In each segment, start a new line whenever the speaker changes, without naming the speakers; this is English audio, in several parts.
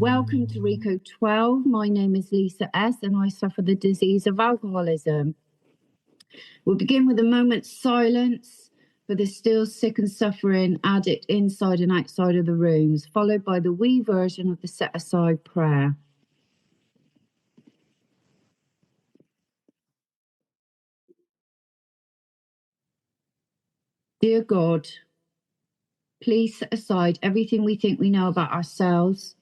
Welcome to Reco12. My name is Lisa.S and I suffer the disease of alcoholism. We'll begin with a moment's silence for the still sick and suffering addict inside and outside of the rooms, followed by the wee version of the set-aside prayer. Dear God, please set aside everything we think we know about ourselves,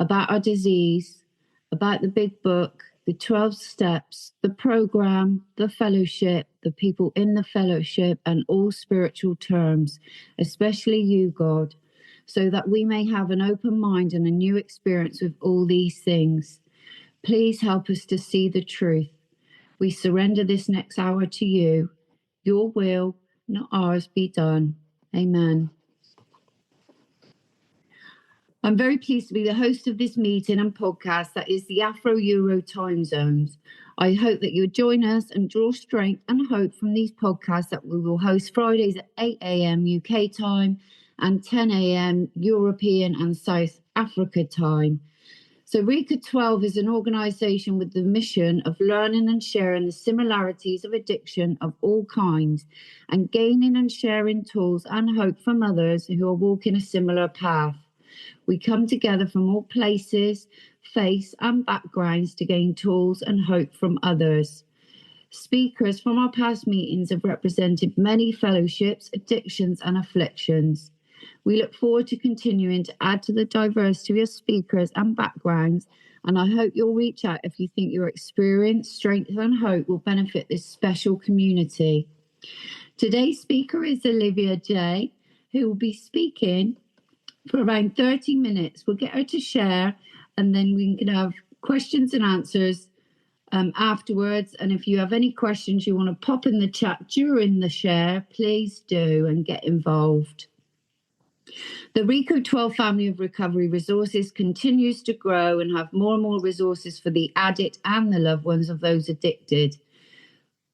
about our disease, about the big book, the 12 steps, the program, the fellowship, the people in the fellowship, and all spiritual terms, especially you, God, so that we may have an open mind and a new experience with all these things. Please help us to see the truth. We surrender this next hour to you. Your will, not ours, be done. Amen. I'm very pleased to be the host of this meeting and podcast that is the Afro-Euro Timezone. I hope that you'll join us and draw strength and hope from these podcasts that we will host Fridays at 8 a.m. UK time and 10 a.m. European and South Africa time. So Reco12 is an organisation with the mission of learning and sharing the similarities of addiction of all kinds and gaining and sharing tools and hope from others who are walking a similar path. We come together from all places, faiths and backgrounds to gain tools and hope from others. Speakers from our past meetings have represented many fellowships, addictions and afflictions. We look forward to continuing to add to the diversity of speakers and backgrounds, and I hope you'll reach out if you think your experience, strength and hope will benefit this special community. Today's speaker is Olivia J, who will be speaking for around 30 minutes. We'll get her to share and then we can have questions and answers afterwards. And if you have any questions you want to pop in the chat during the share, please do and get involved. The Reco12 family of recovery resources continues to grow and have more and more resources for the addict and the loved ones of those addicted.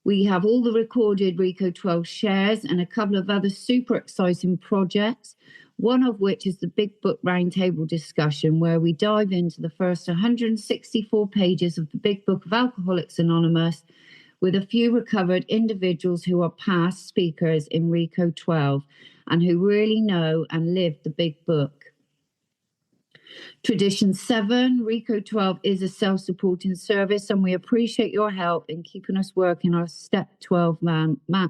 We have all the recorded Reco12 shares and a couple of other super exciting projects, one of which is the Big Book Roundtable discussion, where we dive into the first 164 pages of the Big Book of Alcoholics Anonymous with a few recovered individuals who are past speakers in Reco12 and who really know and live the Big Book. Tradition 7, Reco12 is a self-supporting service and we appreciate your help in keeping us working our Step 12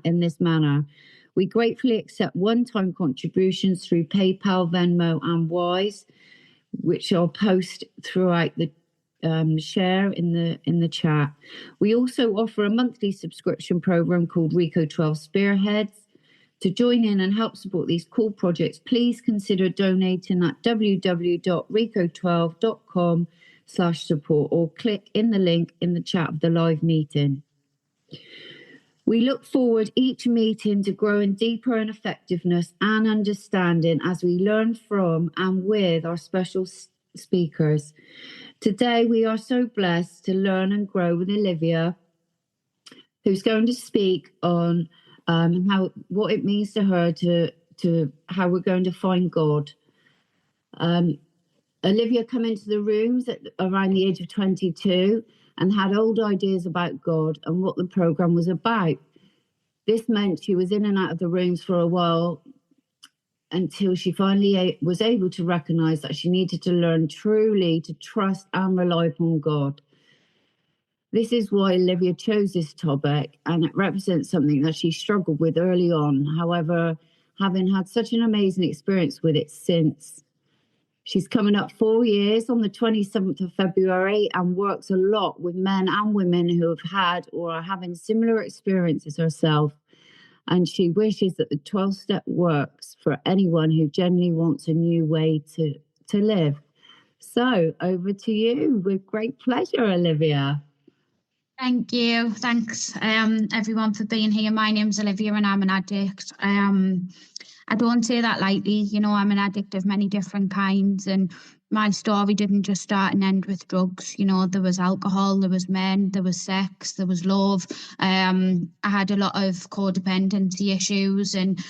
in this manner. We gratefully accept one-time contributions through PayPal, Venmo and Wise, which I'll post throughout the share in the chat. We also offer a monthly subscription program called Reco12 Spearheads. To join in and help support these cool projects, please consider donating at www.reco12.com/support or click in the link in the chat of the live meeting. We look forward each meeting to growing deeper in effectiveness and understanding as we learn from and with our special speakers. Today, we are so blessed to learn and grow with Olivia, who's going to speak on what it means to her to how we're going to find God. Olivia came into the rooms at around the age of 22 and had old ideas about God and what the program was about. This meant she was in and out of the rooms for a while until she finally was able to recognize that she needed to learn truly to trust and rely upon God. This is why Olivia chose this topic, and it represents something that she struggled with early on. However, having had such an amazing experience with it since. She's coming up 4 years on the 27th of February and works a lot with men and women who have had or are having similar experiences herself. And she wishes that the 12-step works for anyone who genuinely wants a new way to live. So over to you with great pleasure, Olivia.
Thank you. Thanks, everyone, for being here. My name's Olivia and I'm an addict. I don't say that lightly. You know, I'm an addict of many different kinds, and my story didn't just start and end with drugs. You know, there was alcohol, there was men, there was sex, there was love. I had a lot of codependency issues, and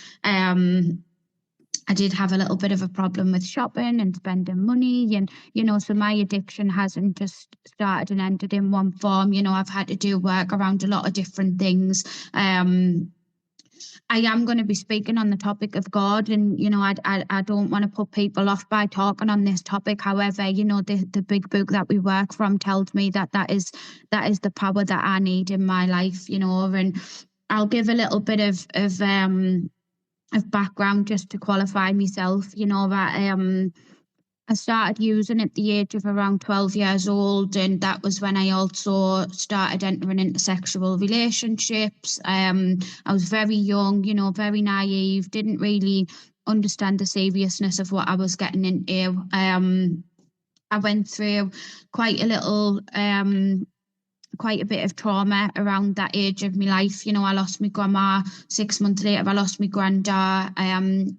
I did have a little bit of a problem with shopping and spending money. And, so my addiction hasn't just started and ended in one form. I've had to do work around a lot of different things. I am going to be speaking on the topic of God, and I don't want to put people off by talking on this topic. However, the big book that we work from tells me that is the power that I need in my life. And I'll give a little bit of background just to qualify myself. That I started using at the age of around 12 years old, and that was when I also started entering into sexual relationships. I was very young, very naive, didn't really understand the seriousness of what I was getting into. I went through quite a bit of trauma around that age of my life. I lost my grandma. 6 months later, I lost my granddad.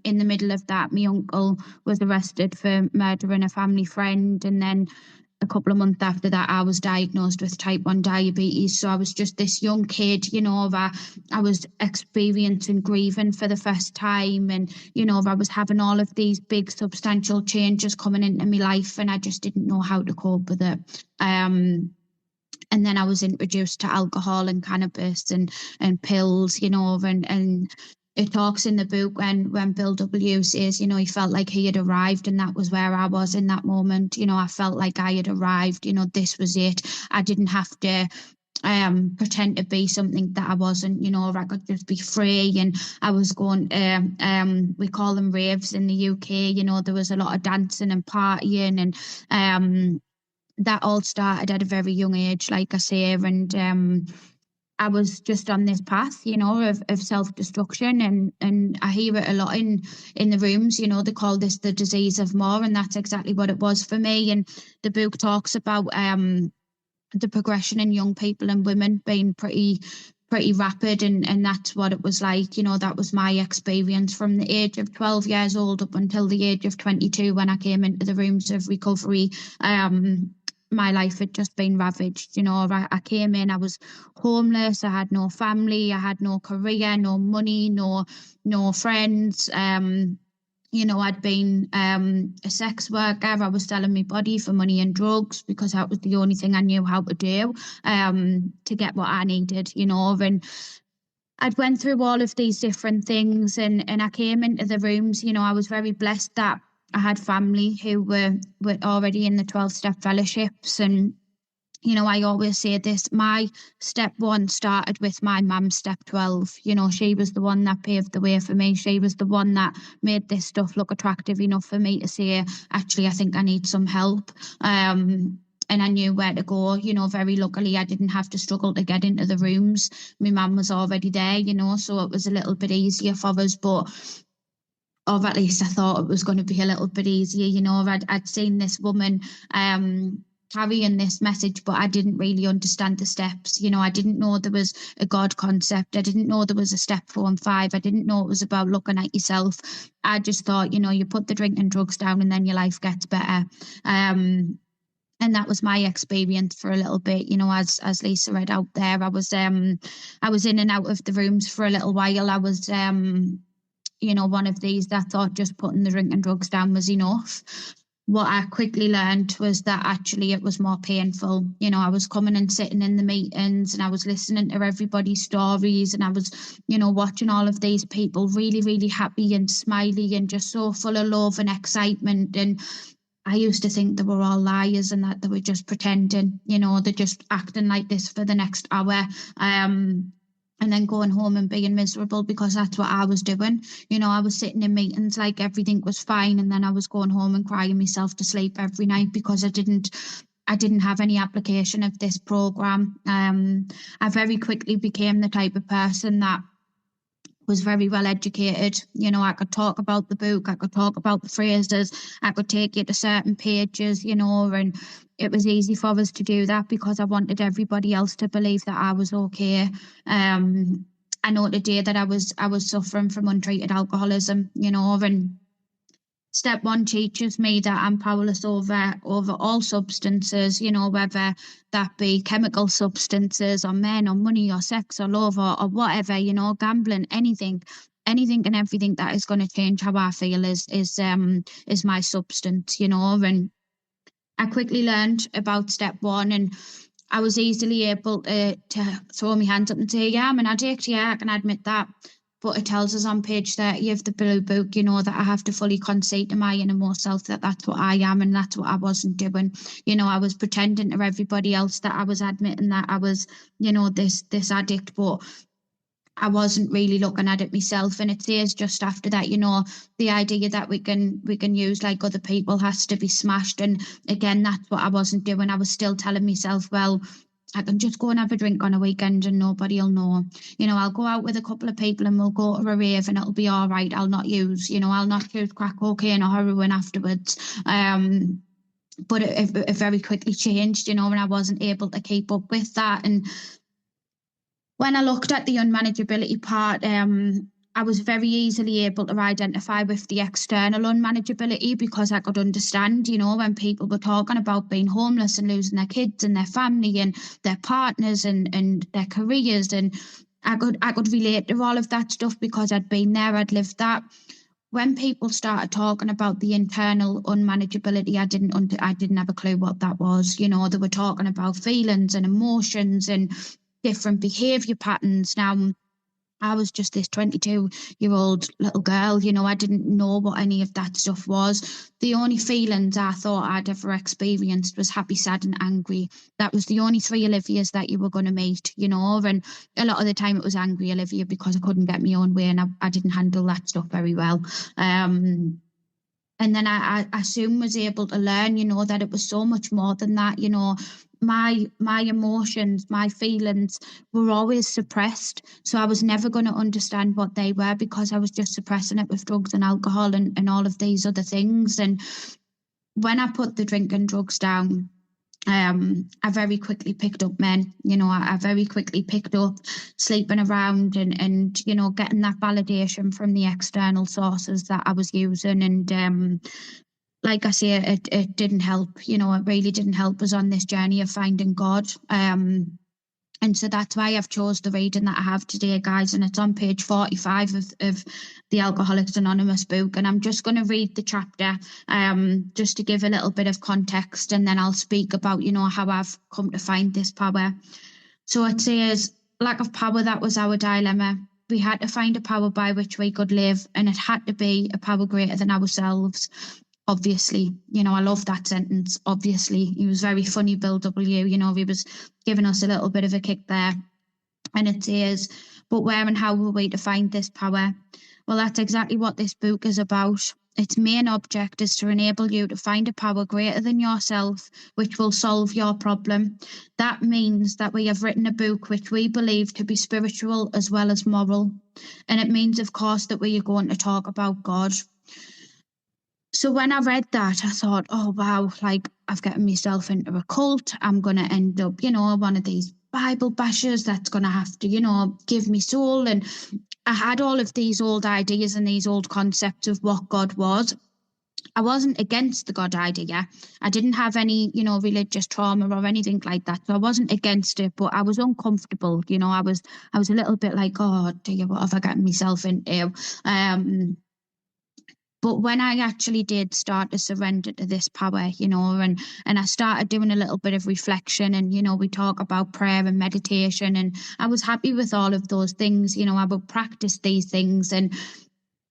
In the middle of that, my uncle was arrested for murdering a family friend. And then a couple of months after that, I was diagnosed with type 1 diabetes. So I was just this young kid, that I was experiencing grieving for the first time. And, I was having all of these big substantial changes coming into my life, and I just didn't know how to cope with it. And then I was introduced to alcohol and cannabis and pills, and it talks in the book when Bill W. says, he felt like he had arrived, and that was where I was in that moment. I felt like I had arrived, this was it. I didn't have to pretend to be something that I wasn't, I could just be free. And I was going we call them raves in the UK. There was a lot of dancing and partying, and that all started at a very young age, like I say, and I was just on this path, of self-destruction, and I hear it a lot in the rooms. They call this the disease of more, and that's exactly what it was for me. And the book talks about the progression in young people and women being pretty rapid, and that's what it was like. That was my experience from the age of 12 years old up until the age of 22 when I came into the rooms of recovery. My life had just been ravaged. I came in, I was homeless, I had no family, I had no career, no money, no friends. I'd been a sex worker. I was selling my body for money and drugs because that was the only thing I knew how to do to get what I needed, and I'd went through all of these different things, and I came into the rooms. I was very blessed that I had family who were already in the 12-step fellowships. And, I always say this, my step 1 started with my mum, step 12. She was the one that paved the way for me. She was the one that made this stuff look attractive enough for me to say, actually, I think I need some help. And I knew where to go. Very luckily, I didn't have to struggle to get into the rooms. My mum was already there, so it was a little bit easier for us. Or at least I thought it was going to be a little bit easier. I'd seen this woman carrying this message, but I didn't really understand the steps. I didn't know there was a God concept. I didn't know there was a step 4 and 5. I didn't know it was about looking at yourself. I just thought, you put the drink and drugs down and then your life gets better. And that was my experience for a little bit, as Lisa read out there. I was in and out of the rooms for a little while. I was one of these that thought just putting the drink and drugs down was enough. What I quickly learned was that actually it was more painful. I was coming and sitting in the meetings, and I was listening to everybody's stories, and I was, watching all of these people really, really happy and smiley and just so full of love and excitement. And I used to think they were all liars and that they were just pretending, they're just acting like this for the next hour. And then going home and being miserable because that's what I was doing. I was sitting in meetings like everything was fine, and then I was going home and crying myself to sleep every night because I didn't have any application of this program. I very quickly became the type of person that was very well educated. I could talk about the book, I could talk about the phrases, I could take you to certain pages, and it was easy for us to do that because I wanted everybody else to believe that I was okay. I know today that I was suffering from untreated alcoholism, and step 1 teaches me that I'm powerless over all substances, whether that be chemical substances or men or money or sex or love or whatever, gambling, anything. anything and everything that is going to change how I feel is my substance, you know. And I quickly learned about step one, and I was easily able to throw my hands up and say, yeah, I'm an addict, yeah, I can admit that. But it tells us on page 30 of the Blue Book, you know, that I have to fully concede to my innermost self that that's what I am, and that's what I wasn't doing. You know, I was pretending to everybody else that I was admitting that I was, you know, this addict, but I wasn't really looking at it myself. And it says just after that, you know, the idea that we can use like other people has to be smashed. And again, that's what I wasn't doing. I was still telling myself, well, I can just go and have a drink on a weekend and nobody will know. You know, I'll go out with a couple of people and we'll go to a rave and it'll be all right. I'll not use crack cocaine or heroin afterwards. But it very quickly changed, you know, and I wasn't able to keep up with that. And when I looked at the unmanageability part, I was very easily able to identify with the external unmanageability, because I could understand, you know, when people were talking about being homeless and losing their kids and their family and their partners and their careers. And I could relate to all of that stuff because I'd been there, I'd lived that. When people started talking about the internal unmanageability, I didn't have a clue what that was. You know, they were talking about feelings and emotions and different behavior patterns. Now, I was just this 22-year-old little girl, you know, I didn't know what any of that stuff was. The only feelings I thought I'd ever experienced was happy, sad and angry. That was the only three Olivias that you were going to meet, you know, and a lot of the time it was angry Olivia because I couldn't get my own way and I didn't handle that stuff very well. And then I soon was able to learn, you know, that it was so much more than that, you know. My emotions, my feelings were always suppressed. So I was never going to understand what they were because I was just suppressing it with drugs and alcohol and all of these other things. And when I put the drink and drugs down, I very quickly picked up men, you know, I very quickly picked up sleeping around and, you know, getting that validation from the external sources that I was using. And, like I say, it didn't help, you know, it really didn't help us on this journey of finding God. And so that's why I've chose the reading that I have today, guys. And it's on page 45 of the Alcoholics Anonymous book. And I'm just going to read the chapter just to give a little bit of context. And then I'll speak about, you know, how I've come to find this power. So it says, lack of power, that was our dilemma. We had to find a power by which we could live. And it had to be a power greater than ourselves. Obviously, you know, I love that sentence. Obviously, he was very funny, Bill W. You know, he was giving us a little bit of a kick there. And it says, but where and how were we to find this power? Well, that's exactly what this book is about. Its main object is to enable you to find a power greater than yourself, which will solve your problem. That means that we have written a book which we believe to be spiritual as well as moral. And it means, of course, that we are going to talk about God. So when I read that, I thought, oh, wow, like I've gotten myself into a cult. I'm going to end up, you know, one of these Bible bashers that's going to have to, you know, give me soul. And I had all of these old ideas and these old concepts of what God was. I wasn't against the God idea. I didn't have any, you know, religious trauma or anything like that. So I wasn't against it, but I was uncomfortable. You know, I was a little bit like, oh, dear, what have I gotten myself into? But when I actually did start to surrender to this power, you know, and I started doing a little bit of reflection and, you know, we talk about prayer and meditation, and I was happy with all of those things. You know, I would practice these things. And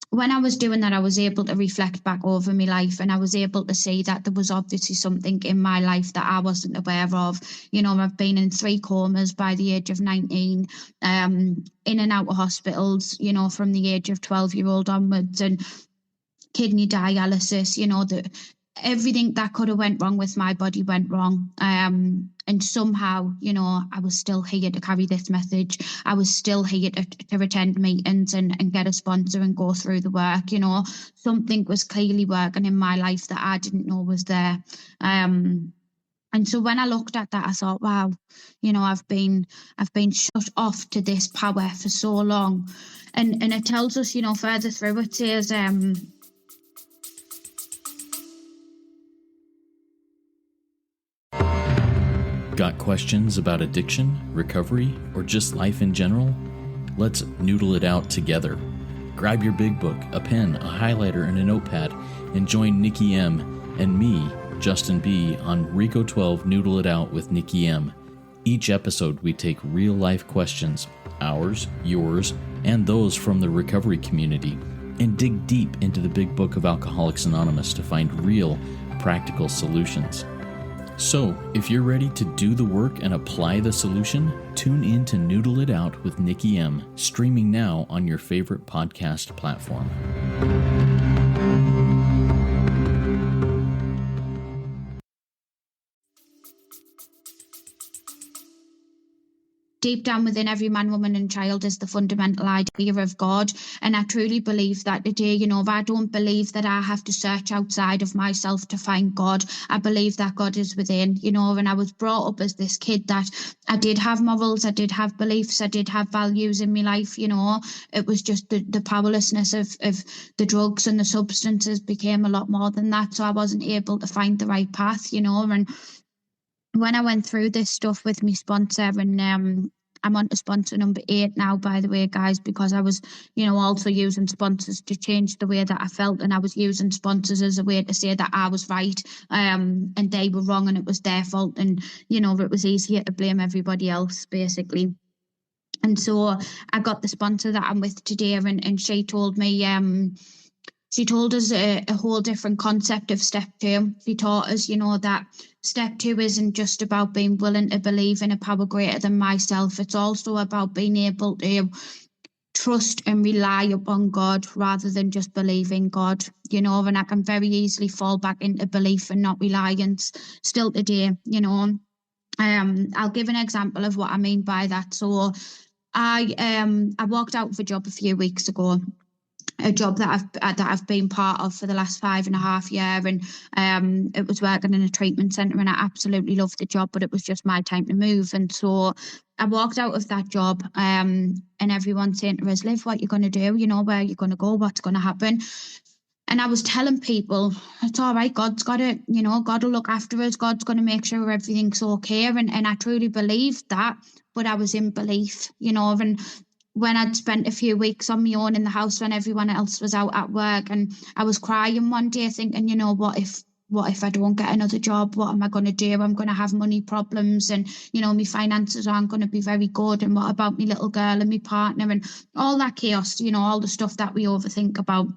when I was doing that, I was able to reflect back over my life, and I was able to see that there was obviously something in my life that I wasn't aware of. You know, I've been in 3 comas by the age of 19, in and out of hospitals, you know, from the age of 12-year-old onwards, and kidney dialysis, you know, everything that could have went wrong with my body went wrong. And somehow, you know, I was still here to carry this message. I was still here to attend meetings and get a sponsor and go through the work. You know, something was clearly working in my life that I didn't know was there. And so when I looked at that, I thought, wow, you know, I've been shut off to this power for so long. And it tells us, you know, further through, it says,
got questions about addiction, recovery, or just life in general? Let's noodle it out together. Grab your big book, a pen, a highlighter, and a notepad, and join Nikki M and me, Justin B, on Reco12 Noodle It Out with Nikki M. Each episode, we take real-life questions, ours, yours, and those from the recovery community, and dig deep into the big book of Alcoholics Anonymous to find real, practical solutions. So, if you're ready to do the work and apply the solution, tune in to Noodle It Out with Nikki M, streaming now on your favorite podcast platform.
Deep down within every man, woman and child is the fundamental idea of God. And I truly believe that today, if I don't believe that I have to search outside of myself to find God, I believe that God is within, and I was brought up as this kid that I did have morals, I did have beliefs, I did have values in my life, It was just the powerlessness of the drugs and the substances became a lot more than that. So I wasn't able to find the right path, and when I went through this stuff with my sponsor, and I'm on to sponsor number 8 now, by the way, guys, because I was, also using sponsors to change the way that I felt, and I was using sponsors as a way to say that I was right, and they were wrong, and it was their fault, and it was easier to blame everybody else, basically. And so I got the sponsor that I'm with today, and she told me, she told us a whole different concept of step 2. She taught us, that step 2 isn't just about being willing to believe in a power greater than myself. It's also about being able to trust and rely upon God rather than just believing God, and I can very easily fall back into belief and not reliance still today, I'll give an example of what I mean by that. So I walked out of a job a few weeks ago, a job that I've been part of for the last 5.5 years, and it was working in a treatment centre, and I absolutely loved the job, but it was just my time to move. And so I walked out of that job, and everyone's saying to us, Liv, what are you going to do? Where are you going to go? What's going to happen? And I was telling people, it's all right, God's got it, God will look after us, God's going to make sure everything's okay. And I truly believed that, but I was in belief, and when I'd spent a few weeks on my own in the house when everyone else was out at work, and I was crying one day thinking, what if I don't get another job? What am I going to do? I'm going to have money problems, and, my finances aren't going to be very good. And what about my little girl and my partner and all that chaos, all the stuff that we overthink about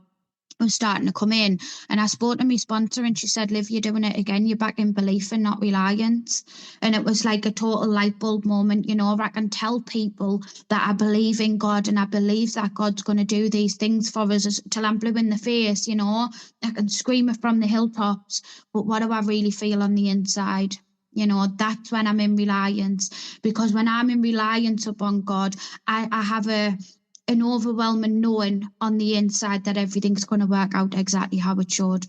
was starting to come in. And I spoke to my sponsor, and she said, Liv, you're doing it again. You're back in belief and not reliance. And it was like a total light bulb moment, where I can tell people that I believe in God, and I believe that God's going to do these things for us till I'm blue in the face, I can scream it from the hilltops, but what do I really feel on the inside? That's when I'm in reliance, because when I'm in reliance upon God, I have an overwhelming knowing on the inside that everything's going to work out exactly how it should,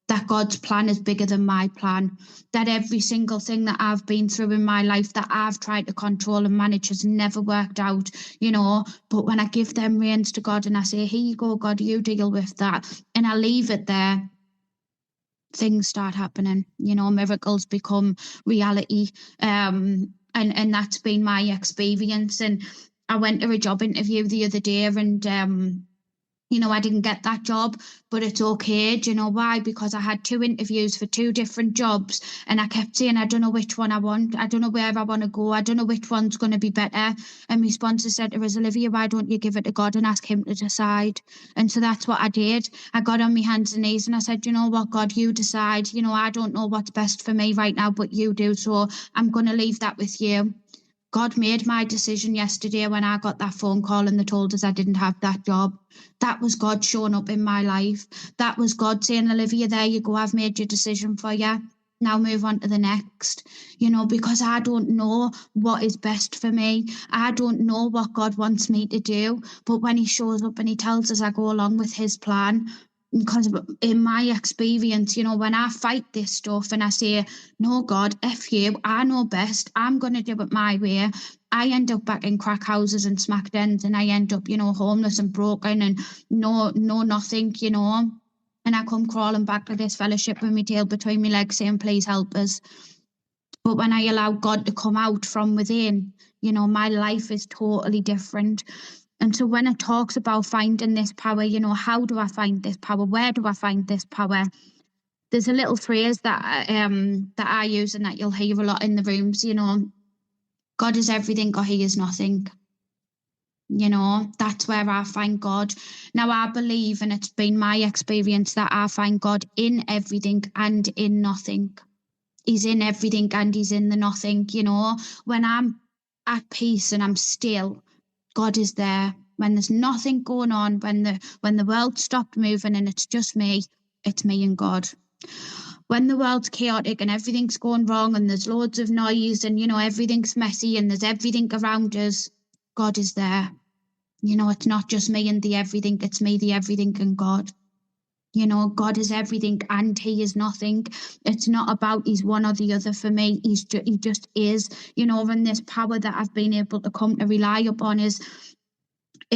that God's plan is bigger than my plan, that every single thing that I've been through in my life that I've tried to control and manage has never worked out, but when I give them reins to God and I say, here you go, God, you deal with that, and I leave it there, things start happening, miracles become reality, and that's been my experience. And I went to a job interview the other day, and I didn't get that job, but it's okay. Do you know why? Because I had 2 interviews for 2 different jobs, and I kept saying, I don't know which one I want. I don't know where I want to go. I don't know which one's going to be better. And my sponsor said to us, Olivia, why don't you give it to God and ask him to decide? And so that's what I did. I got on my hands and knees and I said, you know what, God, you decide. I don't know what's best for me right now, but you do. So I'm going to leave that with you. God made my decision yesterday when I got that phone call and they told us I didn't have that job. That was God showing up in my life. That was God saying, Olivia, there you go. I've made your decision for you. Now move on to the next, because I don't know what is best for me. I don't know what God wants me to do. But when he shows up and he tells us I go along with his plan, because in my experience, when I fight this stuff and I say, no, God, F you, I know best, I'm going to do it my way, I end up back in crack houses and smack dens, and I end up, homeless and broken and no nothing, and I come crawling back to this fellowship with my tail between my legs saying, please help us. But when I allow God to come out from within, my life is totally different. And so when it talks about finding this power, you know, how do I find this power? Where do I find this power? There's a little phrase that I use and that you'll hear a lot in the rooms, you know, God is everything or he is nothing. You know, that's where I find God. Now, I believe, and it's been my experience, that I find God in everything and in nothing. He's in everything and he's in the nothing, you know. When I'm at peace and I'm still, God is there. When there's nothing going on, when the world stopped moving and it's just me, it's me and God. When the world's chaotic and everything's going wrong and there's loads of noise and, you know, everything's messy and there's everything around us, God is there. You know, it's not just me and the everything, it's me, the everything, and God. You know, God is everything and he is nothing. It's not about he's one or the other for me. He just is, you know, and this power that I've been able to come to rely upon is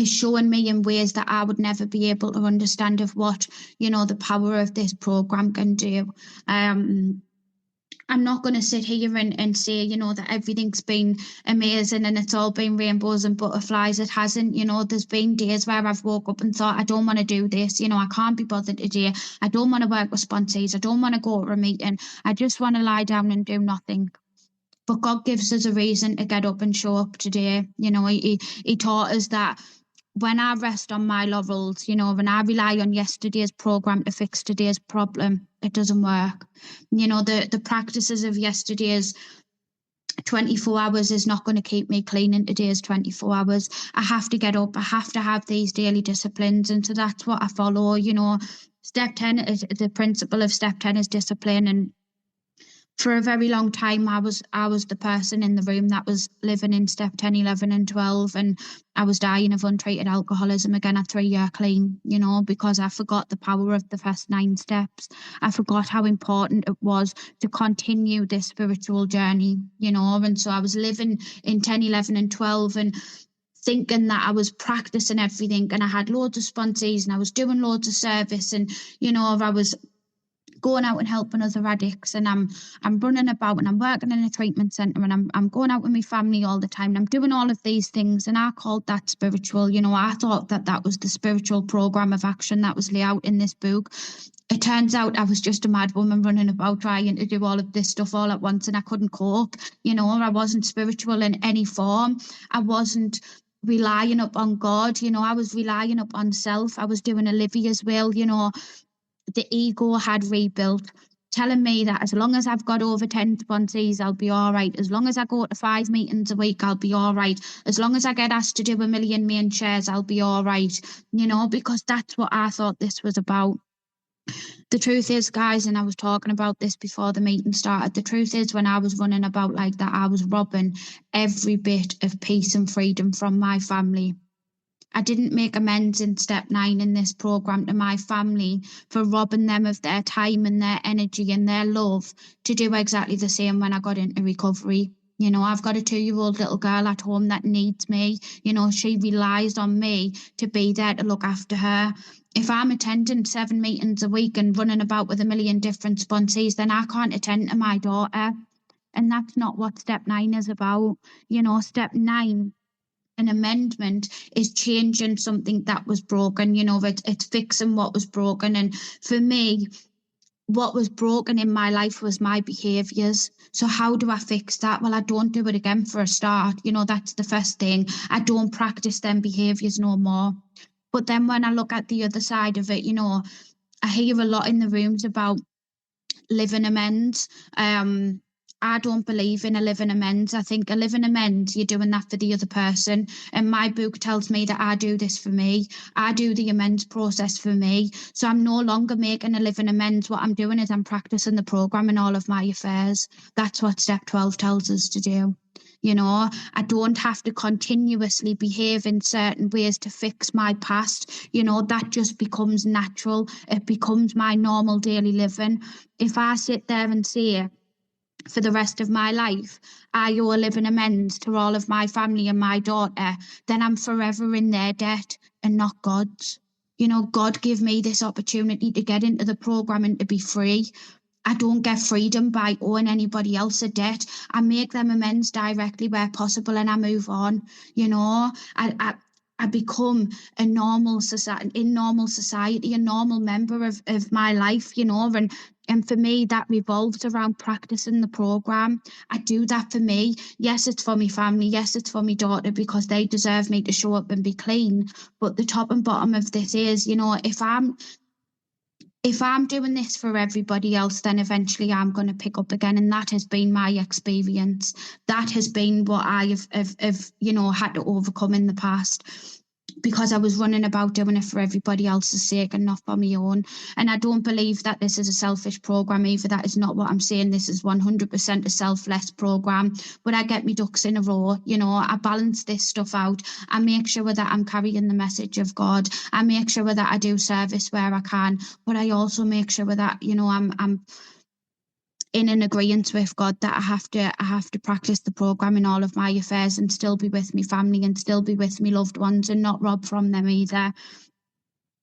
showing me in ways that I would never be able to understand of what, you know, the power of this program can do. I'm not going to sit here and say, you know, that everything's been amazing and it's all been rainbows and butterflies. It hasn't. You know, there's been days where I've woke up and thought, I don't want to do this. You know, I can't be bothered today. I don't want to work with sponsees. I don't want to go to a meeting. I just want to lie down and do nothing. But God gives us a reason to get up and show up today. You know, he taught us that when I rest on my laurels, you know, when I rely on yesterday's program to fix today's problem, it doesn't work. You know, the practices of yesterday's 24 hours is not going to keep me clean in today's 24 hours. I have to get up. I have to have these daily disciplines. And so that's what I follow. You know, step 10 is the principle of step 10 is discipline. And for a very long time, I was the person in the room that was living in step 10, 11 and 12. And I was dying of untreated alcoholism again at 3-year clean, you know, because I forgot the power of the first 9 steps. I forgot how important it was to continue this spiritual journey, you know. And so I was living in 10, 11 and 12 and thinking that I was practicing everything. And I had loads of sponsees and I was doing loads of service. And, you know, I was going out and helping other addicts, and I'm running about and I'm working in a treatment centre and I'm going out with my family all the time and I'm doing all of these things, and I called that spiritual. You know, I thought that was the spiritual program of action that was laid out in this book. It turns out I was just a mad woman running about trying to do all of this stuff all at once, and I couldn't cope. You know, I wasn't spiritual in any form. I wasn't relying upon God. You know, I was relying upon self. I was doing Olivia's will. You know, the ego had rebuilt, telling me that as long as I've got over 10 sponsees, I'll be all right. As long as I go to 5 meetings a week, I'll be all right. As long as I get asked to do 1 million main shares, I'll be all right. You know, because that's what I thought this was about. The truth is, guys, and I was talking about this before the meeting started, the truth is when I was running about like that, I was robbing every bit of peace and freedom from my family. I didn't make amends in step 9 in this program to my family for robbing them of their time and their energy and their love to do exactly the same when I got into recovery. You know, I've got a 2-year-old little girl at home that needs me. You know, she relies on me to be there to look after her. If I'm attending 7 meetings a week and running about with 1 million different sponsees, then I can't attend to my daughter. And that's not what step 9 is about. You know, step 9, an amendment, is changing something that was broken. You know, it's fixing what was broken. And for me, what was broken in my life was my behaviours. So how do I fix that? Well, I don't do it again for a start. You know, that's the first thing. I don't practice them behaviours no more. But then when I look at the other side of it, you know, I hear a lot in the rooms about living amends. I don't believe in a living amends. I think a living amends, you're doing that for the other person. And my book tells me that I do this for me. I do the amends process for me. So I'm no longer making a living amends. What I'm doing is I'm practicing the program in all of my affairs. That's what step 12 tells us to do. You know, I don't have to continuously behave in certain ways to fix my past. You know, that just becomes natural. It becomes my normal daily living. If I sit there and say, for the rest of my life, I owe a living amends to all of my family and my daughter, then I'm forever in their debt and not God's. You know, God gave me this opportunity to get into the program and to be free. I don't get freedom by owing anybody else a debt. I make them amends directly where possible and I move on. You know, I become a normal society, a normal member of my life, you know, and for me, that revolves around practicing the program. I do that for me. Yes, it's for my family. Yes, it's for my daughter, because they deserve me to show up and be clean. But the top and bottom of this is, you know, if I'm doing this for everybody else, then eventually I'm going to pick up again. And that has been my experience. That has been what I have you know, had to overcome in the past, because I was running about doing it for everybody else's sake and not for my own. And I don't believe that this is a selfish program either. That is not what I'm saying. This is 100% a selfless program. But I get my ducks in a row. You know, I balance this stuff out. I make sure that I'm carrying the message of God. I make sure that I do service where I can. But I also make sure that, you know, I'm in an agreement with God that I have to practice the program in all of my affairs and still be with my family and still be with my loved ones and not rob from them either.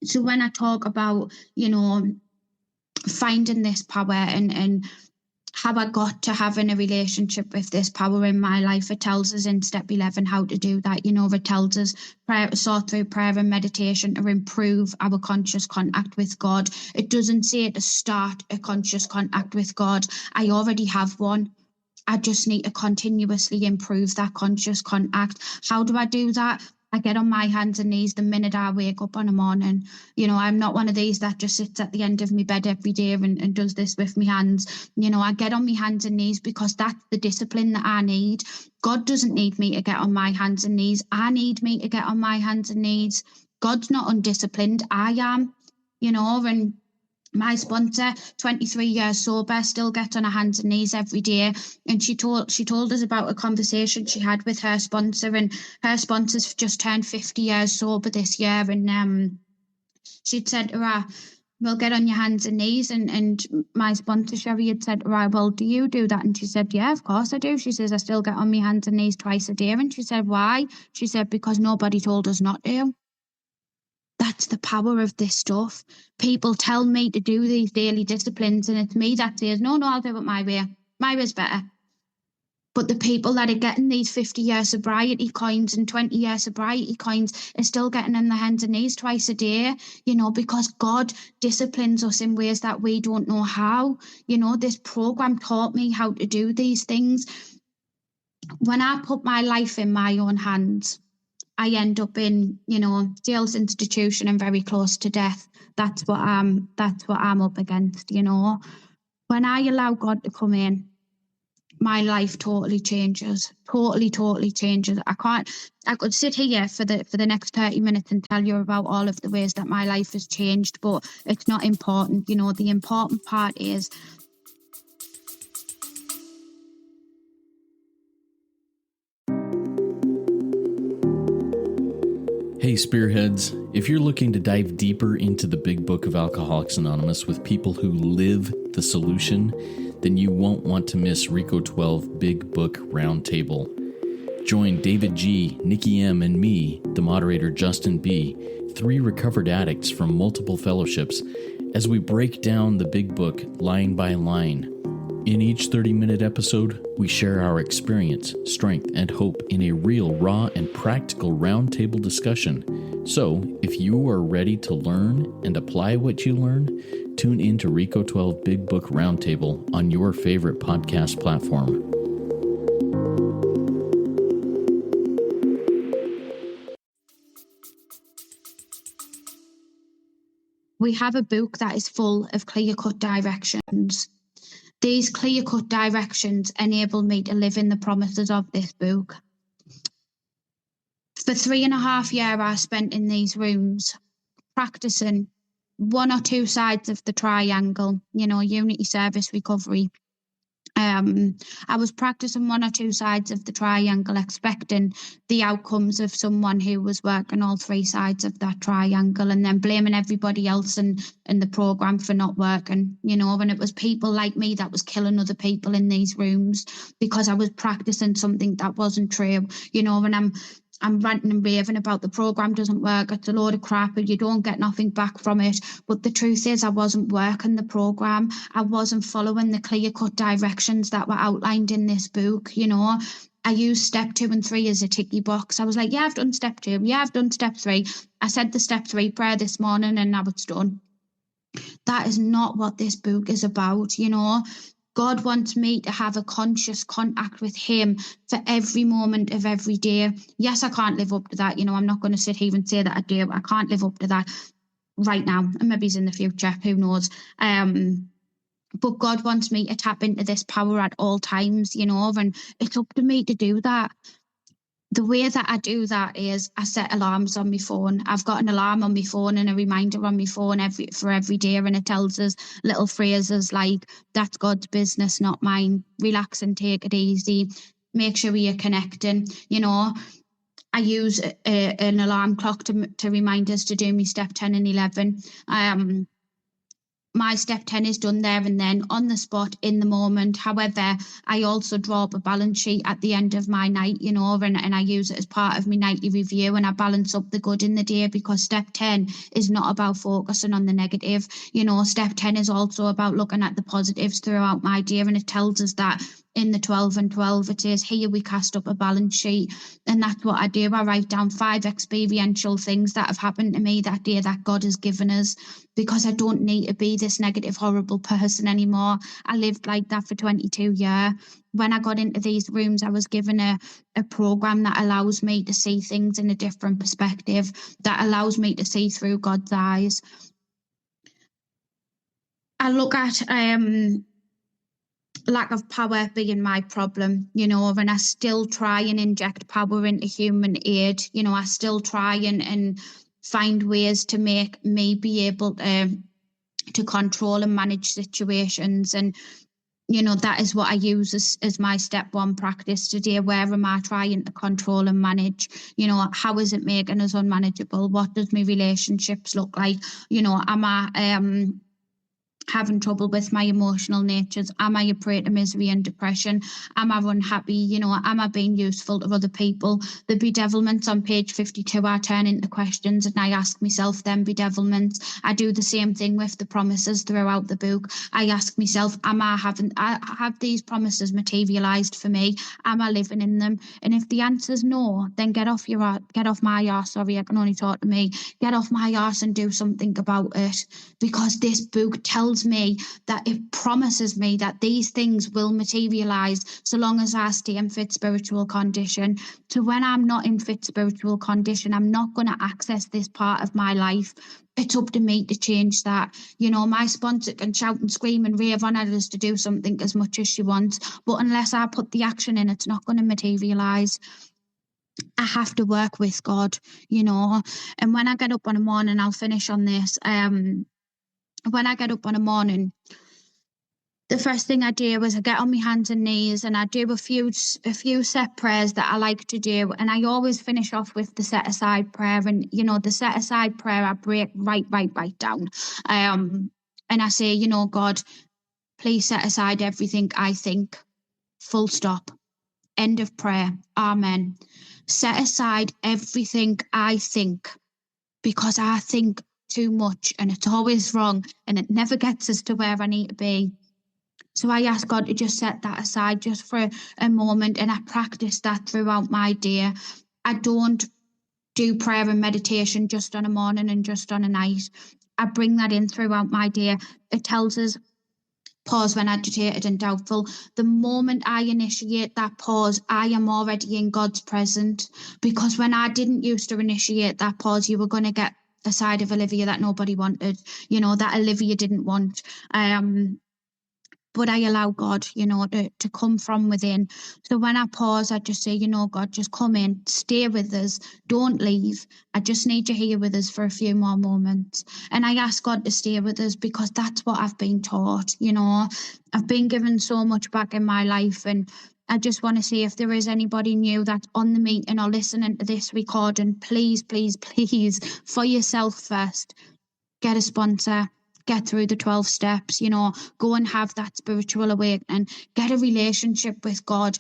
So when I talk about, you know, finding this power and how I got to having a relationship with this power in my life, it tells us in step 11 how to do that. You know, it tells us through prayer and meditation to improve our conscious contact with God. It doesn't say to start a conscious contact with God. I already have one. I just need to continuously improve that conscious contact. How do I do that? I get on my hands and knees the minute I wake up on a morning. You know, I'm not one of these that just sits at the end of my bed every day and does this with my hands. You know, I get on my hands and knees because that's the discipline that I need. God doesn't need me to get on my hands and knees. I need me to get on my hands and knees. God's not undisciplined. I am, you know, and my sponsor, 23 years sober, still gets on her hands and knees every day. And she told us about a conversation she had with her sponsor, and her sponsor's just turned 50 years sober this year. And she'd said to her, well, get on your hands and knees. And my sponsor, Sherry, had said to her, well, do you do that? And she said, yeah, of course I do. She says, I still get on my hands and knees twice a day. And she said, why? She said, because nobody told us not to. That's the power of this stuff. People tell me to do these daily disciplines, and it's me that says, no, I'll do it my way. My way's better. But the people that are getting these 50-year sobriety coins and 20-year sobriety coins are still getting on their hands and knees twice a day, you know, because God disciplines us in ways that we don't know how. You know, this program taught me how to do these things. When I put my life in my own hands, I end up in, you know, jail's institution and very close to death. That's what I'm up against, you know. When I allow God to come in, my life totally changes. Totally changes. I could sit here for the next 30 minutes and tell you about all of the ways that my life has changed, but it's not important. You know, the important part is
Hey Spearheads, if you're looking to dive deeper into the big book of Alcoholics Anonymous with people who live the solution, then you won't want to miss Reco12 Big Book Roundtable. Join David G, Nikki M, and me, the moderator Justin B, 3 recovered addicts from multiple fellowships, as we break down the big book line by line. In each 30-minute episode, we share our experience, strength, and hope in a real, raw, and practical roundtable discussion. So, if you are ready to learn and apply what you learn, tune in to Reco12 Big Book Roundtable on your favorite podcast platform.
we have a book that is full of clear-cut directions. These clear-cut directions enable me to live in the promises of this book. For 3.5 years, I spent in these rooms practicing 1 or 2 sides of the triangle, unity, service, recovery. I was practicing 1 or 2 sides of the triangle, expecting the outcomes of someone who was working all 3 sides of that triangle, and then blaming everybody else in the program for not working, and it was people like me that was killing other people in these rooms because I was practicing something that wasn't true, and I'm ranting and raving about the program doesn't work, it's a load of crap and you don't get nothing back from it. But the truth is I wasn't working the program. I wasn't following the clear-cut directions that were outlined in this book, I use step 2 and 3 as a ticky box. I was like, yeah, I've done step 2. Yeah, I've done step 3. I said the step 3 prayer this morning and now it's done. That is not what this book is about, you know. God wants me to have a conscious contact with him for every moment of every day. Yes, I can't live up to that. You know, I'm not going to sit here and say that I do. I can't live up to that right now. And maybe it's in the future. Who knows? But God wants me to tap into this power at all times, you know, and it's up to me to do that. The way that I do that is I set alarms on my phone. I've got an alarm on my phone and a reminder on my phone for every day, and it tells us little phrases like, that's God's business, not mine. Relax and take it easy. Make sure you're connecting. You know, I use an alarm clock to remind us to do me step 10 and 11. My step 10 is done there and then, on the spot, in the moment. However, I also draw up a balance sheet at the end of my night, you know, and I use it as part of my nightly review, and I balance up the good in the day, because step 10 is not about focusing on the negative. You know, step 10 is also about looking at the positives throughout my day, and it tells us that in the 12 and 12, it says, here we cast up a balance sheet. And that's what I do. I write down 5 experiential things that have happened to me that day that God has given us, because I don't need to be this negative, horrible person anymore. I lived like that for 22 years. When I got into these rooms, I was given a program that allows me to see things in a different perspective, that allows me to see through God's eyes. I look at lack of power being my problem, you know, and I still try and inject power into human aid. You know, I still try and find ways to make me be able to control and manage situations. And, you know, that is what I use as my step 1 practice today. Where am I trying to control and manage? You know, how is it making us unmanageable? What does my relationships look like? You know, am I having trouble with my emotional natures? Am I a prey to misery and depression? Am I unhappy? You know, am I being useful to other people? The bedevilments on page 52, I turn into questions and I ask myself them bedevilments. I do the same thing with the promises throughout the book. I ask myself, have these promises materialized for me? Am I living in them? And if the answer's no, then get off my arse. Sorry, I can only talk to me. Get off my arse and do something about it, because this book tells me that it promises me that these things will materialize so long as I stay in fit spiritual condition. So when I'm not in fit spiritual condition, I'm not going to access this part of my life. It's up to me to change that. You know, my sponsor can shout and scream and rave on others to do something as much as she wants, but unless I put the action in, it's not going to materialize. I have to work with God, you know. And when I get up on a morning, I'll finish on this. When I get up on a morning, the first thing I do is I get on my hands and knees and I do a few set prayers that I like to do. And I always finish off with the set aside prayer. And, you know, the set aside prayer, I break right down. And I say, you know, God, please set aside everything I think. Full stop. End of prayer. Amen. Set aside everything I think, because I think too much and it's always wrong and it never gets us to where I need to be. So I ask God to just set that aside just for a moment, and I practice that throughout my day. I don't do prayer and meditation just on a morning and just on a night. I bring that in throughout my day. It tells us pause when agitated and doubtful. The moment I initiate that pause, I am already in God's presence, because when I didn't used to initiate that pause, you were going to get a side of Olivia that nobody wanted, you know, that Olivia didn't want. But I allow God, you know, to come from within. So when I pause, I just say, you know, God, just come in, stay with us, don't leave. I just need you here with us for a few more moments. And I ask God to stay with us because that's what I've been taught, you know. I've been given so much back in my life, and I just want to say, if there is anybody new that's on the meeting or listening to this recording, please, please, please, for yourself first, get a sponsor. Get through the 12 steps, you know, go and have that spiritual awakening, get a relationship with God.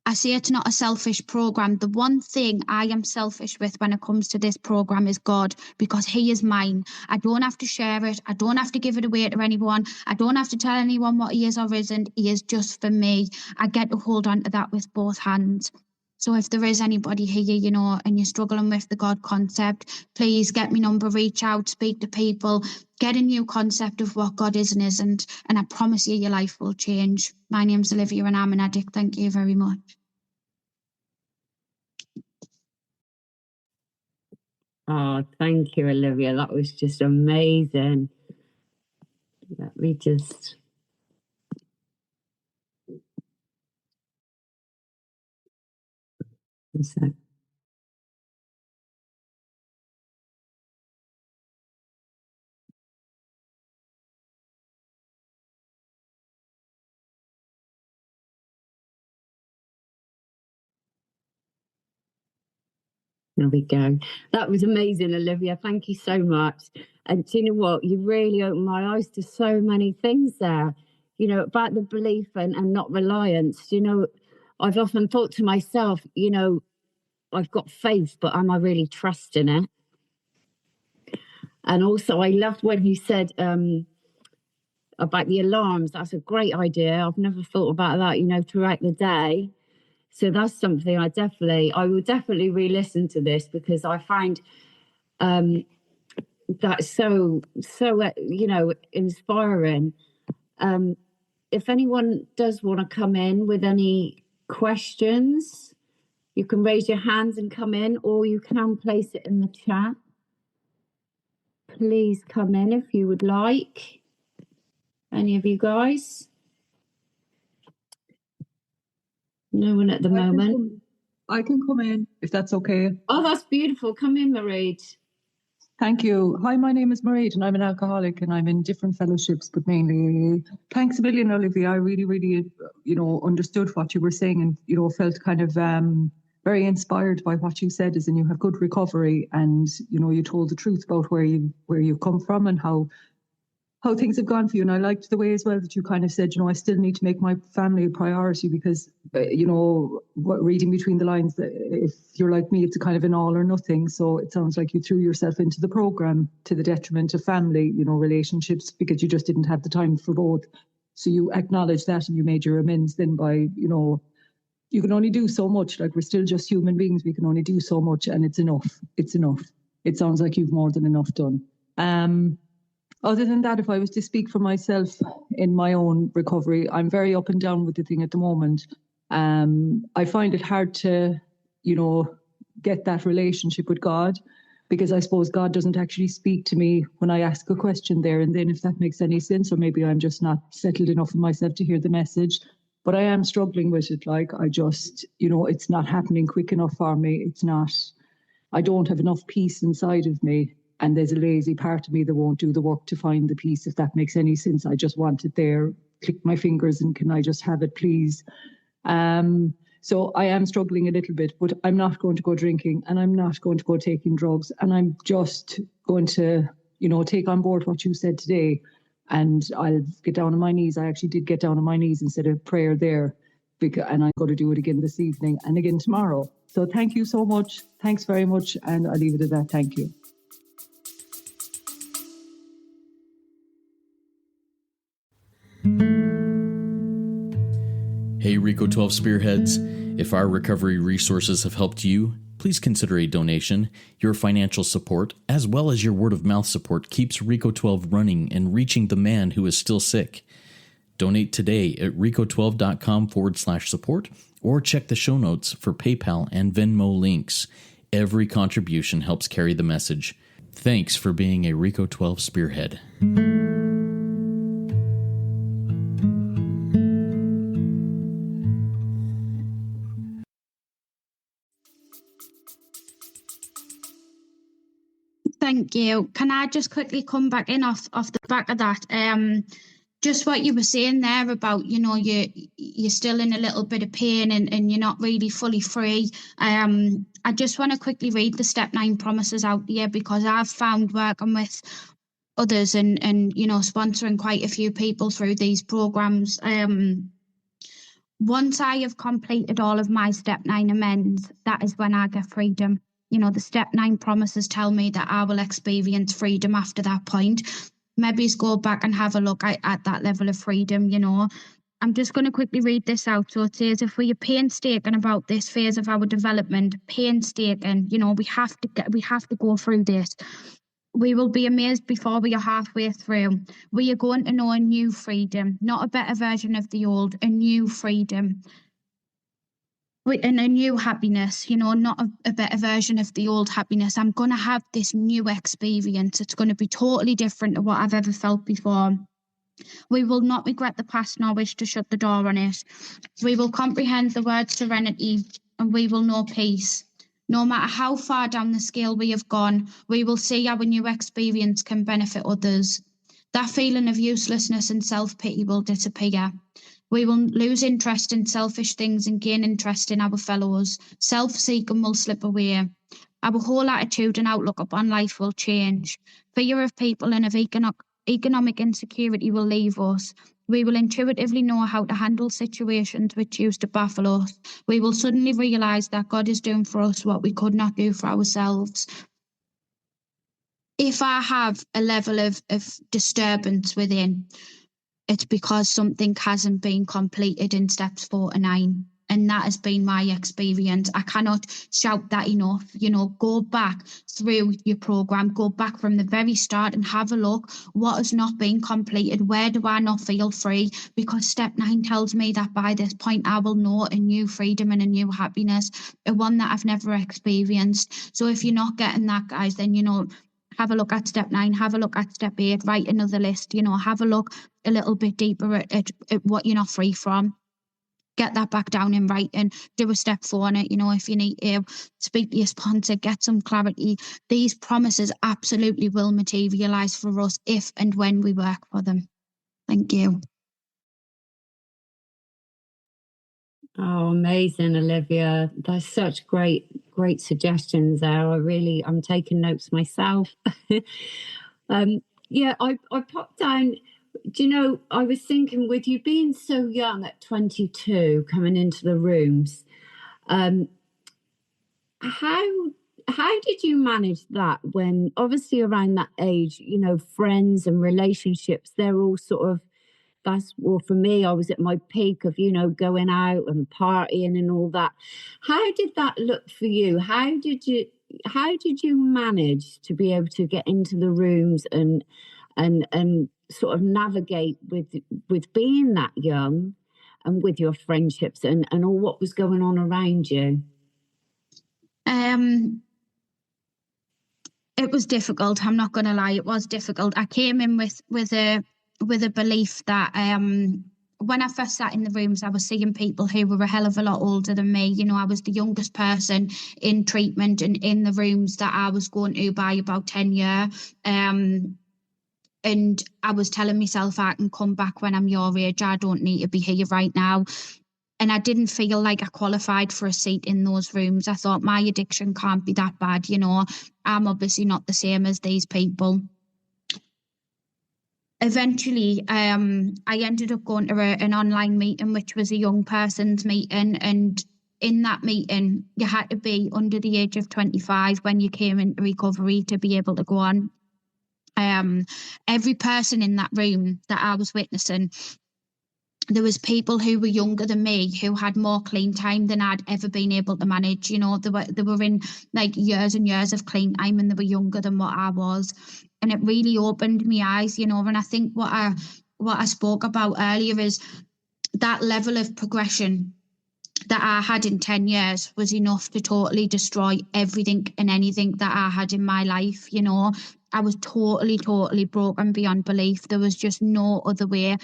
I say it's not a selfish program. The one thing I am selfish with when it comes to this program is God, because He is mine. I don't have to share it. I don't have to give it away to anyone. I don't have to tell anyone what He is or isn't. He is just for me. I get to hold on to that with both hands. So if there is anybody here, you know, and you're struggling with the God concept, please get my number, reach out, speak to people, get a new concept of what God is and isn't, and I promise you your life will change. My name's Olivia and I'm an addict. Thank you very much.
Oh, thank you, Olivia. That was just amazing. Let me just... There we go. That was amazing, Olivia. Thank you so much. And do you know what? You really opened my eyes to so many things there, you know, about the belief and not reliance. You know, I've often thought to myself, you know, I've got faith, but am I really trusting it? And also, I loved when he said about the alarms. That's a great idea. I've never thought about that, you know, throughout the day. So that's something I will definitely re-listen to this, because I find that's so you know, inspiring. If anyone does want to come in with any questions, you can raise your hands and come in, or you can place it in the chat. Please come in if you would like. Any of you guys? No one at the moment.
I can come in if that's okay.
Oh, that's beautiful. Come in, Mareed.
Thank you. Hi, my name is Mareed and I'm an alcoholic and I'm in different fellowships, but mainly thanks a million, Olivia. I really, you know, understood what you were saying and, you know, felt kind of very inspired by what you said, as in you have good recovery and, you know, you told the truth about where you've come from and how things have gone for you. And I liked the way as well that you kind of said, you know, I still need to make my family a priority because, you know, reading between the lines, if you're like me, it's a kind of an all or nothing. So it sounds like you threw yourself into the program to the detriment of family, you know, relationships, because you just didn't have the time for both. So you acknowledged that and you made your amends then by, you know, you can only do so much. Like, we're still just human beings. We can only do so much and it's enough. It's enough. It sounds like you've more than enough done. Other than that, if I was to speak for myself in my own recovery, I'm very up and down with the thing at the moment. I find it hard to, you know, get that relationship with God, because I suppose God doesn't actually speak to me when I ask a question there and then, if that makes any sense, or maybe I'm just not settled enough in myself to hear the message. But I am struggling with it. Like, I just, you know, it's not happening quick enough for me. It's not, I don't have enough peace inside of me. And there's a lazy part of me that won't do the work to find the peace, if that makes any sense. I just want it there, click my fingers and can I just have it, please? So I am struggling a little bit, but I'm not going to go drinking and I'm not going to go taking drugs. And I'm just going to, you know, take on board what you said today. And I'll get down on my knees. I actually did get down on my knees instead of prayer there, and I'm going to do it again this evening and again tomorrow. So thank you so much. Thanks very much. And I'll leave it at that. Thank you.
Hey Reco12 Spearheads, if our recovery resources have helped you, please consider a donation. Your financial support, as well as your word of mouth support, keeps Reco12 running and reaching the man who is still sick. Donate today at reco12.com/support or check the show notes for PayPal and Venmo links. Every contribution helps carry the message. Thanks for being a Reco12 Spearhead.
Thank you. Can I just quickly come back in off the back of that? Just what you were saying there about, you know, you're still in a little bit of pain and you're not really fully free. I just want to quickly read the Step 9 promises out here, because I've found working with others and you know, sponsoring quite a few people through these programs. once I have completed all of my step 9 amends, that is when I get freedom. You know, the step 9 promises tell me that I will experience freedom after that point. Maybe go back and have a look at that level of freedom, you know. I'm just going to quickly read this out. So it says, if we are painstaking about this phase of our development, painstaking, you know, we have to go through this. We will be amazed before we are halfway through. We are going to know a new freedom, not a better version of the old, a new freedom. And a new happiness, you know, not a better version of the old happiness. I'm going to have this new experience. It's going to be totally different to what I've ever felt before. We will not regret the past nor wish to shut the door on it. We will comprehend the word serenity and we will know peace. No matter how far down the scale we have gone, we will see how a new experience can benefit others. That feeling of uselessness and self-pity will disappear. We will lose interest in selfish things and gain interest in our fellows. Self-seeking will slip away. Our whole attitude and outlook upon life will change. Fear of people and of economic insecurity will leave us. We will intuitively know how to handle situations which used to baffle us. We will suddenly realise that God is doing for us what we could not do for ourselves. If I have a level of disturbance within, it's because something hasn't been completed in steps 4 to 9. And that has been my experience. I cannot shout that enough. You know, go back through your program, go back from the very start and have a look. What has not been completed? Where do I not feel free? Because step 9 tells me that by this point, I will know a new freedom and a new happiness, a one that I've never experienced. So if you're not getting that, guys, then, you know, have a look at step 9, have a look at step 8, write another list, you know, have a look a little bit deeper at what you're not free from. Get that back down in writing, do a step 4 on it, you know, if you need to speak to your sponsor, get some clarity. These promises absolutely will materialise for us if and when we work for them. Thank you.
Oh, amazing, Olivia. There's such great suggestions there. I'm taking notes myself. Yeah, I popped down. Do you know, I was thinking with you being so young at 22 coming into the rooms, how did you manage that when obviously around that age, you know, friends and relationships, they're all sort of, for me, I was at my peak of, you know, going out and partying and all that. How did that look for you? How did you manage to be able to get into the rooms and sort of navigate with being that young and with your friendships and all what was going on around you?
It was difficult. I'm not going to lie. It was difficult. I came in with a belief that when I first sat in the rooms, I was seeing people who were a hell of a lot older than me. You know, I was the youngest person in treatment and in the rooms that I was going to by about 10 years. And I was telling myself I can come back when I'm your age. I don't need to be here right now. And I didn't feel like I qualified for a seat in those rooms. I thought my addiction can't be that bad. You know, I'm obviously not the same as these people. Eventually, I ended up going to an online meeting, which was a young person's meeting. And in that meeting, you had to be under the age of 25 when you came into recovery to be able to go on. Every person in that room that I was witnessing, there was people who were younger than me who had more clean time than I'd ever been able to manage. You know, they were in like years and years of clean time and they were younger than what I was. And it really opened my eyes, you know. And I think what I spoke about earlier is that level of progression that I had in 10 years was enough to totally destroy everything and anything that I had in my life, you know. I was totally broken beyond belief. There was just no other way.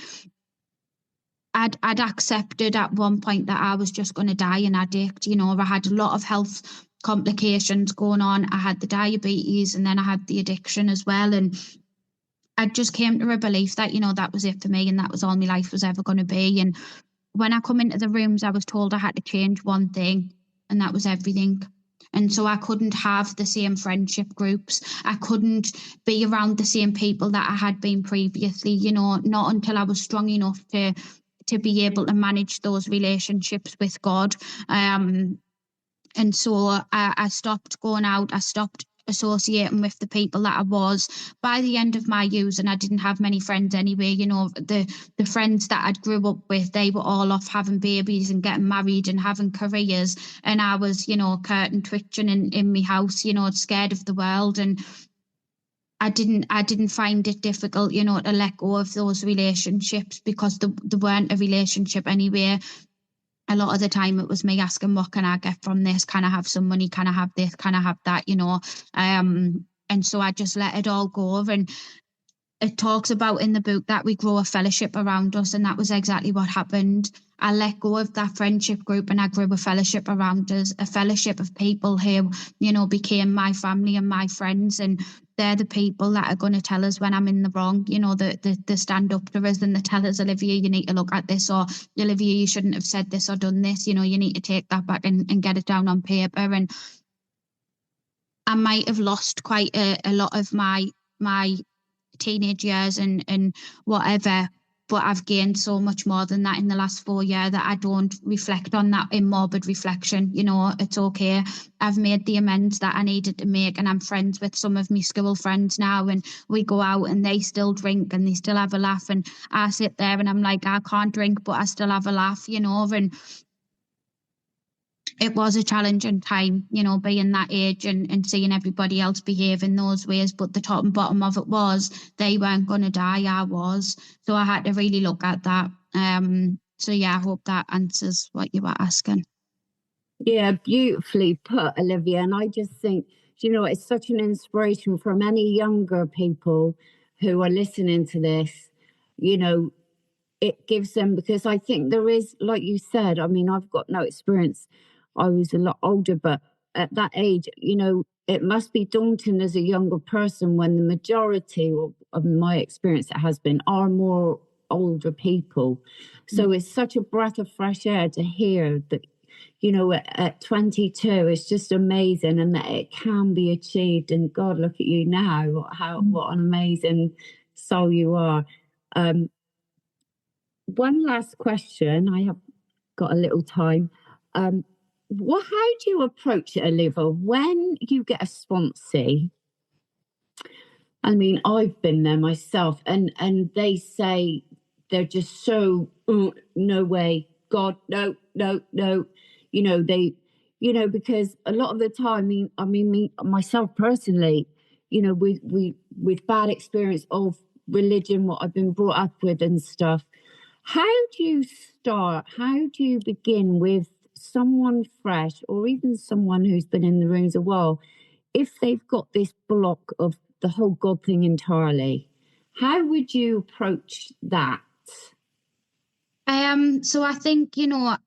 I'd accepted at one point that I was just going to die an addict. You know, I had a lot of health complications going on. I had the diabetes and then I had the addiction as well. And I just came to a belief that, you know, that was it for me and that was all my life was ever going to be. And when I come into the rooms, I was told I had to change one thing and that was everything. And so I couldn't have the same friendship groups. I couldn't be around the same people that I had been previously, you know, not until I was strong enough to to be able to manage those relationships with God. And so I stopped going out. I stopped associating with the people that I was. By the end of my youth, and I didn't have many friends anyway, you know, the friends that I'd grew up with, they were all off having babies and getting married and having careers, and I was, you know, curtain twitching in my house, you know, scared of the world. And I didn't find it difficult, you know, to let go of those relationships, because there weren't a relationship anyway. A lot of the time it was me asking, what can I get from this? Can I have some money? Can I have this? Can I have that? You know, and so I just let it all go. And it talks about in the book that we grow a fellowship around us, and that was exactly what happened. I let go of that friendship group and I grew a fellowship around us, a fellowship of people who, you know, became my family and my friends. And they're the people that are going to tell us when I'm in the wrong, you know, the stand up to us and the tell us, Olivia, you need to look at this, or Olivia, you shouldn't have said this or done this, you know, you need to take that back and get it down on paper. And I might have lost quite a lot of my teenage years and whatever, but I've gained so much more than that in the last 4 years that I don't reflect on that in morbid reflection. You know, it's okay. I've made the amends that I needed to make, and I'm friends with some of my school friends now, and we go out and they still drink and they still have a laugh, and I sit there and I'm like, I can't drink, but I still have a laugh, you know. And it was a challenging time, you know, being that age and seeing everybody else behave in those ways. But the top and bottom of it was they weren't going to die, I was. So I had to really look at that. So, yeah, I hope that answers what you were asking.
Yeah, beautifully put, Olivia. And I just think, you know, it's such an inspiration for many younger people who are listening to this. You know, it gives them, because I think there is, like you said, I mean, I've got no experience. I was a lot older, but at that age, you know, it must be daunting as a younger person when the majority of my experience, it has been, are more older people. So it's such a breath of fresh air to hear that, you know, at 22, it's just amazing, and that it can be achieved. And God, look at you now, what an amazing soul you are. One last question. I have got a little time. How do you approach it, Olivia, when you get a sponsee? I mean, I've been there myself, and they say they're just so, no way, God, no. You know, because a lot of the time, I mean, me myself personally, you know, with bad experience of religion, what I've been brought up with and stuff. How do you start? How do you begin with someone fresh, or even someone who's been in the rooms a while, if they've got this block of the whole God thing entirely? How would you approach that?
So I think, you know,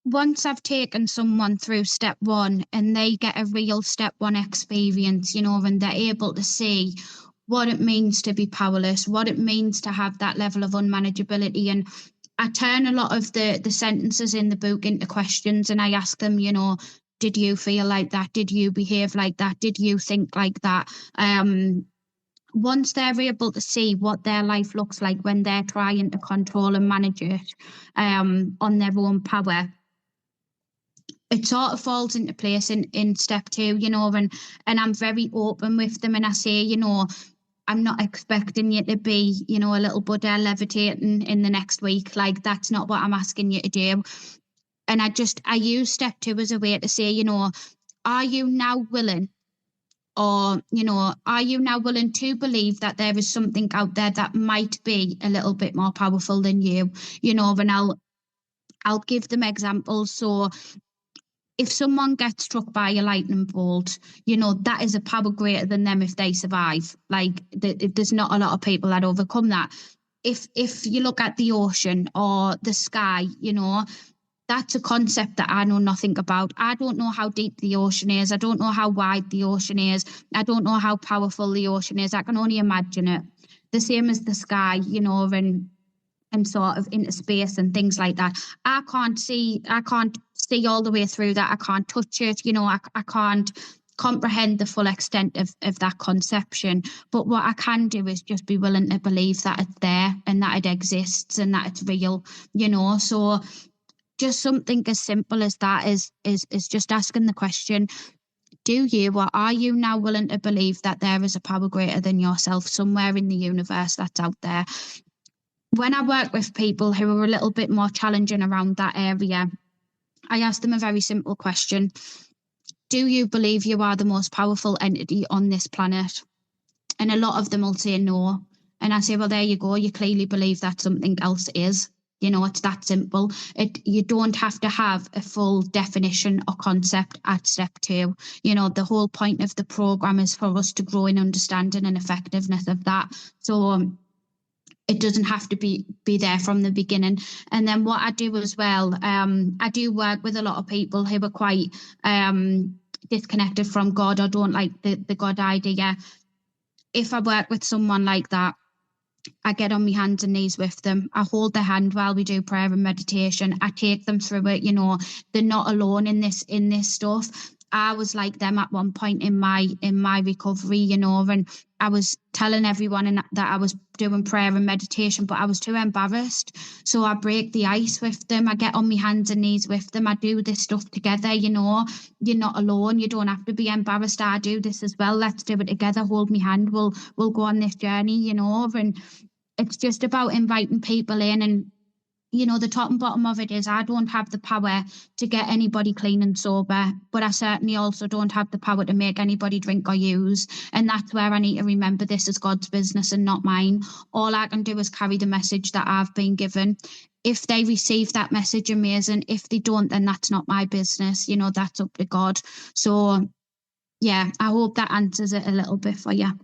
once I've taken someone through step one and they get a real step one experience, you know, and they're able to see what it means to be powerless, what it means to have that level of unmanageability. And I turn a lot of the sentences in the book into questions, and I ask them, you know, did you feel like that? Did you behave like that? Did you think like that? Once they're able to see what their life looks like when they're trying to control and manage it on their own power, it sort of falls into place in step two, you know, and I'm very open with them, and I say, you know, I'm not expecting you to be, you know, a little Buddha levitating in the next week. Like, that's not what I'm asking you to do. And I use step two as a way to say, you know, are you now willing, or, you know, are you now willing to believe that there is something out there that might be a little bit more powerful than you, you know? And I'll give them examples. So if someone gets struck by a lightning bolt, you know, that is a power greater than them if they survive. Like, there's not a lot of people that overcome that. If you look at the ocean or the sky, you know, that's a concept that I know nothing about. I don't know how deep the ocean is. I don't know how wide the ocean is. I don't know how powerful the ocean is. I can only imagine it. The same as the sky, you know, and sort of into space and things like that. I can't see all the way through that. I can't touch it, you know, I can't comprehend the full extent of that conception. But what I can do is just be willing to believe that it's there and that it exists and that it's real, you know. So just something as simple as that is just asking the question, do you, or are you now willing to believe that there is a power greater than yourself somewhere in the universe that's out there? When I work with people who are a little bit more challenging around that area, I ask them a very simple question. Do you believe you are the most powerful entity on this planet? And a lot of them will say no. And I say, well, there you go. You clearly believe that something else is. You know, it's that simple. You don't have to have a full definition or concept at step 2. You know, the whole point of the program is for us to grow in understanding and effectiveness of that. So it doesn't have to be there from the beginning. And then what I do as well, I do work with a lot of people who are quite disconnected from God or don't like the God idea. If I work with someone like that, I get on my hands and knees with them. I hold their hand while we do prayer and meditation. I take them through it. You know, they're not alone in this stuff. I was like them at one point in my recovery, you know, and I was telling everyone that I was doing prayer and meditation, but I was too embarrassed. So I break the ice with them. I get on my hands and knees with them. I do this stuff together, you know. You're not alone. You don't have to be embarrassed. I do this as well. Let's do it together. Hold me hand. We'll go on this journey, you know. And it's just about inviting people in. And you know, the top and bottom of it is I don't have the power to get anybody clean and sober, but I certainly also don't have the power to make anybody drink or use. And that's where I need to remember this is God's business and not mine. All I can do is carry the message that I've been given. If they receive that message, amazing. If they don't, then that's not my business. You know, that's up to God. So, yeah, I hope that answers it a little bit for you.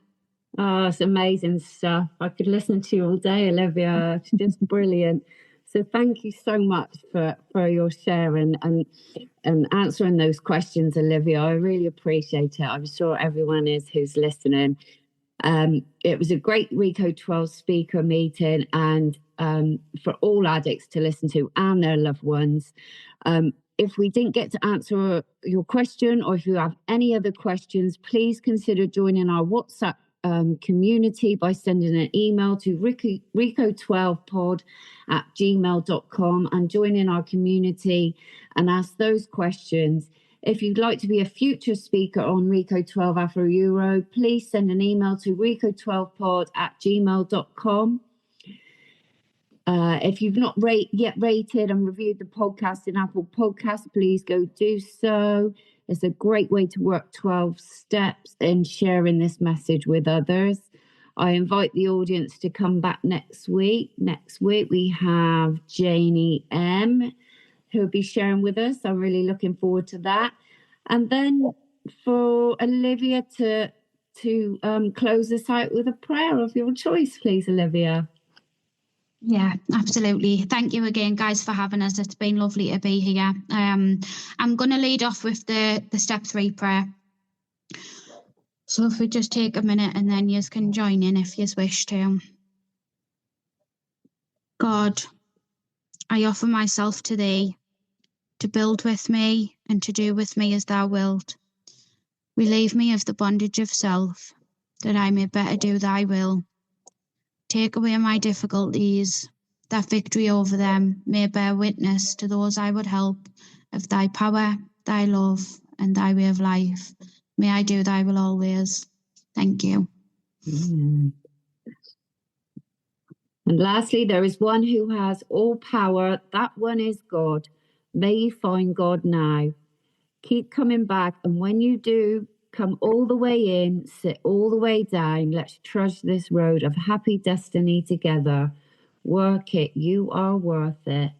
Oh, it's amazing stuff. I could listen to you all day, Olivia. It's just brilliant. So thank you so much for your sharing and answering those questions, Olivia. I really appreciate it. I'm sure everyone is who's listening. It was a great Reco12 speaker meeting, and for all addicts to listen to and their loved ones. If we didn't get to answer your question, or if you have any other questions, please consider joining our WhatsApp community by sending an email to reco12pod@gmail.com and joining our community and ask those questions. If you'd like to be a future speaker on Reco12 Afro-Euro, please send an email to reco12pod@gmail.com. If you've not yet rated and reviewed the podcast in Apple Podcasts, please go do so. It's a great way to work 12 steps in sharing this message with others. I invite the audience to come back next week. Next week, we have Nikki M, who'll be sharing with us. I'm really looking forward to that. And then for Olivia to close us out with a prayer of your choice, please, Olivia.
Yeah, absolutely. Thank you again, guys, for having us. It's been lovely to be here. I'm going to lead off with the step 3 prayer. So if we just take a minute and then you can join in if you wish to. God, I offer myself to thee to build with me and to do with me as thou wilt. Relieve me of the bondage of self, that I may better do thy will. Take away my difficulties, that victory over them may bear witness to those I would help of thy power, thy love, and thy way of life. May I do thy will always. Thank you.
And lastly, there is one who has all power. That one is God. May you find God now. Keep coming back, and when you do, come all the way in, sit all the way down. Let's trudge this road of happy destiny together. Work it. You are worth it.